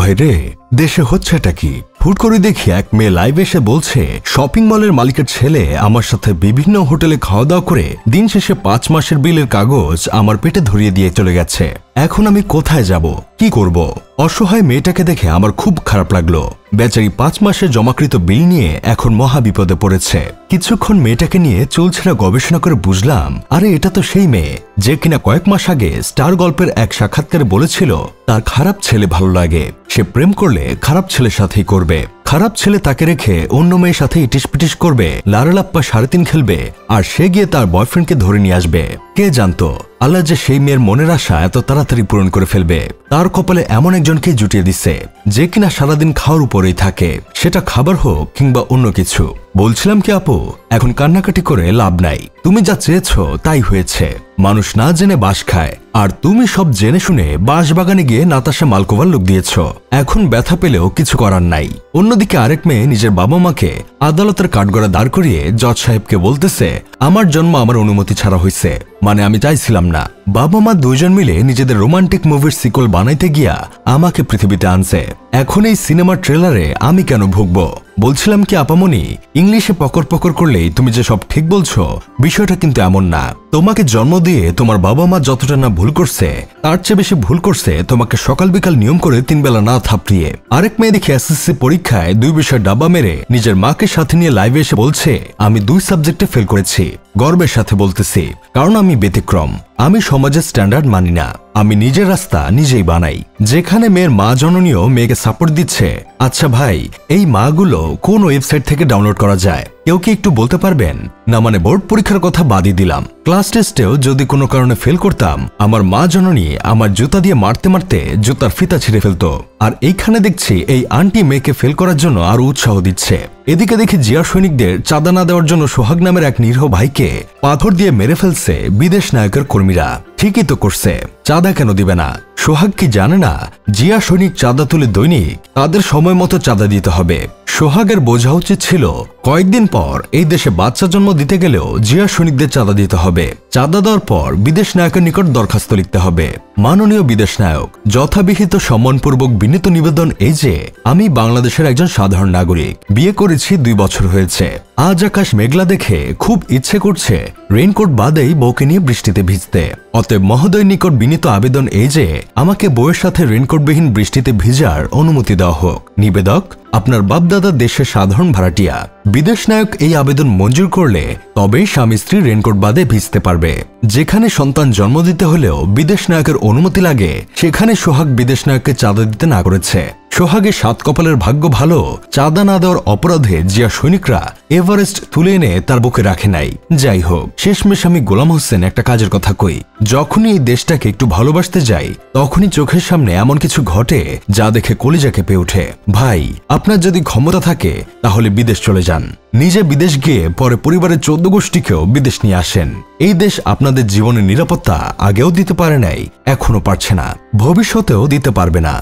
ভাইরে, দেশে হচ্ছেটা কি? হুট করে দেখি এক মেয়ে লাইভ এসে বলছে শপিং মলের মালিকের ছেলে আমার সাথে বিভিন্ন হোটেলে খাওয়া দাওয়া করে দিন শেষে 5 মাসের বিলের কাগজ আমার পেটে ধরিয়ে দিয়ে চলে গেছে। এখন আমি কোথায় যাব, কি করব? অসহায় মেয়েটাকে দেখে আমার খুব খারাপ লাগলো। বেচারি 5 মাসের জমাকৃত বিল নিয়ে এখন মহা বিপদে পড়েছে। কিছুক্ষণ মেয়েটাকে নিয়ে চুলছেড়া গবেষণা করে বুঝলাম, আরে এটা তো সেই মেয়ে যে কিনা কয়েক মাস আগে স্টার গল্পের এক সাক্ষাৎকারে বলেছিল তার খারাপ ছেলে ভালো লাগে, সে প্রেম করলে খারাপ ছেলের সাথেই করবে, খারাপ ছেলে তাকে রেখে অন্য মেয়ের সাথে ইটিস পিটিস করবে, লারালাপ্পা 3.5 খেলবে, আর সে গিয়ে তার বয়ফ্রেন্ডকে ধরে নিয়ে আসবে। কে জানতো আল্লাহ যে সেই মেয়ের মনের আশা এত তাড়াতাড়ি পূরণ করে ফেলবে। তার কপালে এমন একজনকে জুটিয়ে দিচ্ছে যে কিনা সারাদিন খাওয়ার উপরেই থাকে, সেটা খাবার হোক কিংবা অন্য কিছু। বলছিলাম কি আপু, এখন কান্নাকাটি করে লাভ নাই, তুমি যা চেয়েছো তাই হয়েছে। মানুষ না জেনে বাঁশ খায়, আর তুমি সব জেনে শুনে বাঁশ বাগানে গিয়ে নাতাশা মালকোভার লুক দিয়েছ। এখন ব্যথা পেলেও কিছু করার নাই। অন্যদিকে আরেক মেয়ে নিজের বাবা মাকে আদালতের কাঠগড়া দাঁড় করিয়ে জজ সাহেবকে বলতেছে আমার জন্ম আমার অনুমতি ছাড়া হয়েছে, মানে আমি চাইছিলাম না। বাবা মা দুইজন মিলে নিজেদের রোমান্টিক মুভির সিকল বানাইতে গিয়া আমাকে পৃথিবীতে আনছে। এখন এই সিনেমার ট্রেলারে আমি কেন ভুগবো? বলছিলাম কি আপামনি, ইংলিশে পকর পকর করলেই তুমি যে সব ঠিক বলছো, বিষয়টা কিন্তু এমন না। তোমাকে জন্ম দিয়ে তোমার বাবা মা যতটা না ভুল করছে, তার চেয়ে বেশি ভুল করছে তোমাকে সকাল বিকাল নিয়ম করে 3 বেলা না থাপড়িয়ে। আরেক মেয়ে দেখে এসএসসি পরীক্ষায় 2 বিষয় ডাব্বা মেরে নিজের মাকে সাথে নিয়ে লাইভে এসে বলছে আমি 2 সাবজেক্টে ফেল করেছি। গর্বের সাথে বলতেছি, কারণ আমি ব্যতিক্রম, আমি সমাজের স্ট্যান্ডার্ড মানি না, আমি নিজের রাস্তা নিজেই বানাই। যেখানে মেয়ের মা জননীয় মেয়েকে সাপোর্ট দিচ্ছে। আচ্ছা ভাই, এই মাগুলো কোন ওয়েবসাইট থেকে ডাউনলোড করা যায়? কেউ কি একটু বলতে পারবেন? না মানে বোর্ড পরীক্ষার কথা বাদই দিলাম, ক্লাস টেস্টেও যদি কোনো কারণে ফেল করতাম, আমার মা জননী আমার জুতা দিয়ে মারতে মারতে জুতার ফিতা ছিঁড়ে ফেলতো। আর এইখানে দেখছি এই আন্টি মেয়েকে ফেল করার জন্য আরো উৎসাহ দিচ্ছে। এদিকে দেখি জিয়া সৈনিকদের চাঁদা না দেওয়ার জন্য সোহাগ নামের এক নিরীহ ভাইকে পাথর দিয়ে মেরে ফেলছে বিদেশ নায়কের কর্মীরা। ঠিকই তো করছে, চাঁদা কেন দিবে না? সোহাগ কি জানে না জিয়া সৈনিক চাঁদা তুলে দৈনিক তাদের সময় মতো চাঁদা দিতে হবে? সোহাগের বোঝা উচিত ছিল কয়েকদিন পর এই দেশে বাচ্চা জন্ম দিতে গেলেও জিয়া সৈনিকদের চাঁদা দিতে হবে। চাঁদা দেওয়ার পর বিদেশ নায়কের নিকট দরখাস্ত লিখতে হবে, মাননীয় বিদেশ নায়ক, যথাবিহিত সম্মানপূর্বক বিনীত নিবেদন এই যে আমি বাংলাদেশের একজন সাধারণ নাগরিক, বিয়ে করেছি 2 বছর হয়েছে। আজ আকাশ মেঘলা দেখে খুব ইচ্ছে করছে রেইনকোট বাদেই বউকে নিয়ে বৃষ্টিতে ভিজতে। অতএব মহোদয়ের নিকট বিনীত আবেদন এই যে আমাকে বউয়ের সাথে রেইনকোটবিহীন বৃষ্টিতে ভিজার অনুমতি দেওয়া হোক। নিবেদক আপনার বাপদাদা দেশের সাধারণ ভাড়াটিয়া। বিদেশ নায়ক এই আবেদন মঞ্জুর করলে তবেই স্বামী স্ত্রী রেইনকোট বাদে ভিজতে পারবে। যেখানে সন্তান জন্ম দিতে হলেও বিদেশ নায়কের অনুমতি লাগে, সেখানে সোহাগ বিদেশ নায়ককে চাঁদা দিতে না করেছে। সোহাগের 7 কপালের ভাগ্য ভালো, চাঁদা না দেওয়ার অপরাধে জিয়া সৈনিকরা এভারেস্ট তুলে এনে তার বুকে রাখে নাই। যাই হোক, শেষমেশ আমি গোলাম হোসেন একটা কাজের কথা কই, যখনই এই দেশটাকে একটু ভালোবাসতে যাই তখনই চোখের সামনে এমন কিছু ঘটে যা দেখে কলিজা কেঁপে ওঠে। ভাই, আপনার যদি ক্ষমতা থাকে তাহলে বিদেশ চলে যান, নিজে বিদেশ গিয়ে পরে পরিবারের 14 গোষ্ঠীকেও বিদেশ নিয়ে আসেন। এই দেশ আপনাদের জীবনের নিরাপত্তা আগেও দিতে পারে নাই, এখনো পারছে না, ভবিষ্যতেও দিতে পারবে না।